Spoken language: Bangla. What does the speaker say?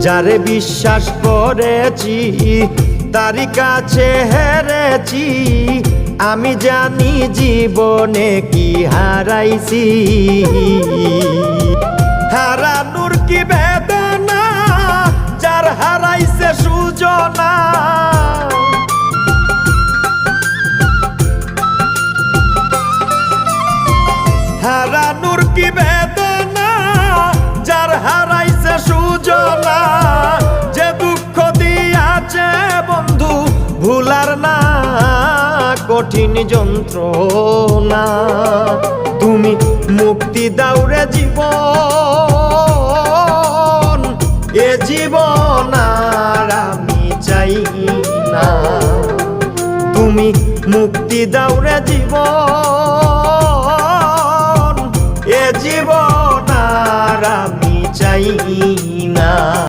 যারে বিশ্বাস করেছি তারি কাছে হেরেছি, আমি জানি জীবনে কি হারাইছি। হারানোর কি বেদনা, যার হারাইছে সুজনা। হারানোর কি বেদনা, যার হারাইছে সুজনা। যে দুঃখ দিয়াছে বন্ধু ভুলার না কঠিন যন্ত্রণা। তুমি মুক্তি দাও রে জীবন, এ জীবন আর আমি চাই না। তুমি মুক্তি দাও রে জীবন, এ জীবন আর আমি চাই